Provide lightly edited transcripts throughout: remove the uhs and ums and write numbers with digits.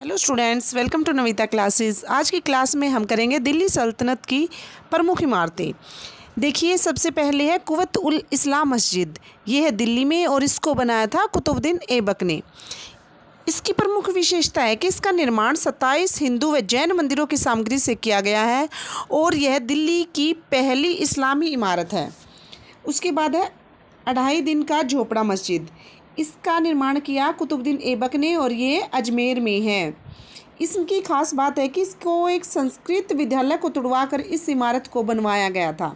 Hello students, welcome to Navita classes. आज की class में हम करेंगे दिल्ली सल्तनत की प्रमुख इमारतें। देखिए, सबसे पहले है कुवत उल इस्लाम मस्जिद। ये है दिल्ली में और इसको बनाया था कुतुबुद्दीन ऐबक ने। इसकी प्रमुख विशेषता है कि इसका निर्माण 27 हिंदू व जैन मंदिरों की सामग्री से किया गया है और यह दिल्ली की पहली इस्लामी इमारत है। उसके बाद है 2.5 दिन का झोपड़ा मस्जिद। इसका निर्माण किया कुतुबुद्दीन ऐबक ने और ये अजमेर में है। इसकी खास बात है कि इसको एक संस्कृत विद्यालय को तुड़वाकर इस इमारत को बनवाया गया था।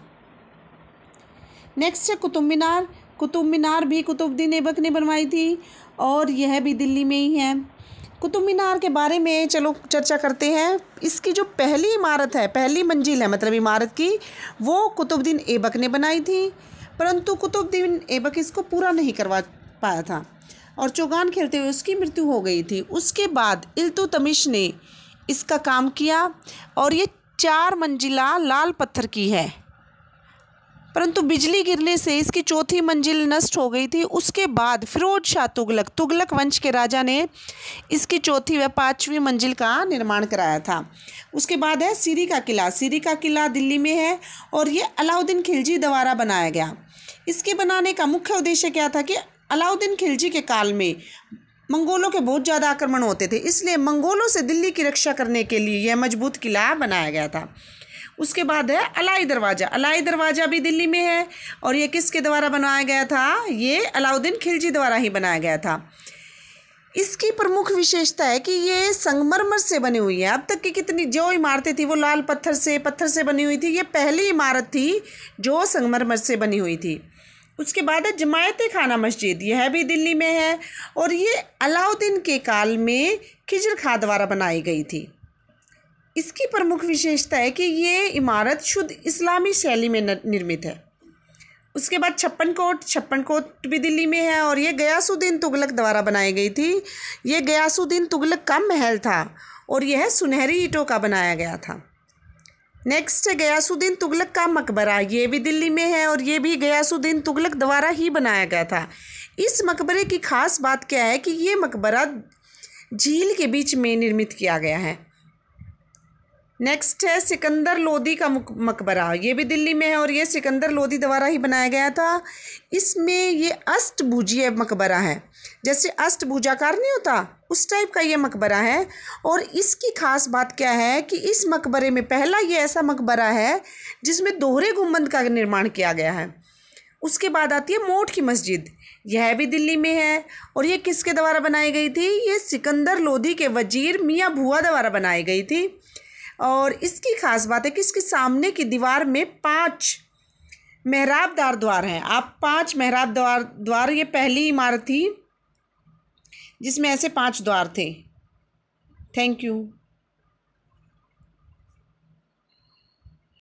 नेक्स्ट है कुतुब मीनार। कुतुब मीनार भी कुतुबुद्दीन ऐबक ने बनवाई थी और यह भी दिल्ली में ही है। कुतुब मीनार के बारे में चलो चर्चा करते हैं। इसकी जो पहली इमारत है, पहली मंजिल है मतलब इमारत की, वो कुतुबुद्दीन ऐबक ने बनाई थी, परंतु कुतुबुद्दीन ऐबक इसको पूरा नहीं करवा पाया था और चौगान खेलते हुए उसकी मृत्यु हो गई थी। उसके बाद इल्तुतमिश ने इसका काम किया और ये 4 मंजिला लाल पत्थर की है, परंतु बिजली गिरने से इसकी चौथी मंजिल नष्ट हो गई थी। उसके बाद फिरोज शाह तुगलक वंश के राजा ने इसकी चौथी व 5वीं मंजिल का निर्माण कराया था। उसके बाद है सीरी का किला। सीरी का किला दिल्ली में है और ये अलाउद्दीन खिलजी द्वारा बनाया गया। इसके बनाने का मुख्य उद्देश्य क्या था कि अलाउद्दीन खिलजी के काल में मंगोलों के बहुत ज़्यादा आक्रमण होते थे, इसलिए मंगोलों से दिल्ली की रक्षा करने के लिए यह मजबूत किला बनाया गया था। उसके बाद है अलाई दरवाज़ा। अलाई दरवाज़ा भी दिल्ली में है और ये किसके द्वारा बनाया गया था? ये अलाउद्दीन खिलजी द्वारा ही बनाया गया था। इसकी प्रमुख विशेषता है कि ये संगमरमर से बनी हुई है। अब तक की कितनी जो इमारतें थी वो लाल पत्थर से बनी हुई थी। ये पहली इमारत थी जो संगमरमर से बनी हुई थी। उसके बाद है जमायत खाना मस्जिद। यह भी दिल्ली में है और ये अलाउद्दीन के काल में खिजर खां द्वारा बनाई गई थी। इसकी प्रमुख विशेषता है कि ये इमारत शुद्ध इस्लामी शैली में निर्मित है। उसके बाद छप्पन कोट भी दिल्ली में है और ये गयासुद्दीन तुगलक द्वारा बनाई गई थी। ये गयासुद्दीन तुगलक का महल था और यह सुनहरी ईंटों का बनाया गया था। नेक्स्ट है गयासुद्दीन तुगलक का मकबरा। ये भी दिल्ली में है और ये भी गयासुद्दीन तुगलक द्वारा ही बनाया गया था। इस मकबरे की खास बात क्या है कि ये मकबरा झील के बीच में निर्मित किया गया है। नेक्स्ट है सिकंदर लोदी का मकबरा। ये भी दिल्ली में है और ये सिकंदर लोदी द्वारा ही बनाया गया था। इसमें ये अष्टभुजीय मकबरा है, जैसे अष्टभुजाकार नहीं होता उस टाइप का ये मकबरा है। और इसकी खास बात क्या है कि इस मकबरे में पहला ये ऐसा मकबरा है जिसमें दोहरे गुंबद का निर्माण किया गया है। उसके बाद आती है मोट की मस्जिद। यह भी दिल्ली में है और ये किसके द्वारा बनाई गई थी? ये सिकंदर लोदी के वजीर मियाँ भुआ द्वारा बनाई गई थी। और इसकी खास बात है कि इसके सामने की दीवार में 5 मेहराबदार द्वार हैं। आप 5 मेहराबदार द्वार, ये पहली इमारत थी जिसमें ऐसे 5 द्वार थे। Thank you.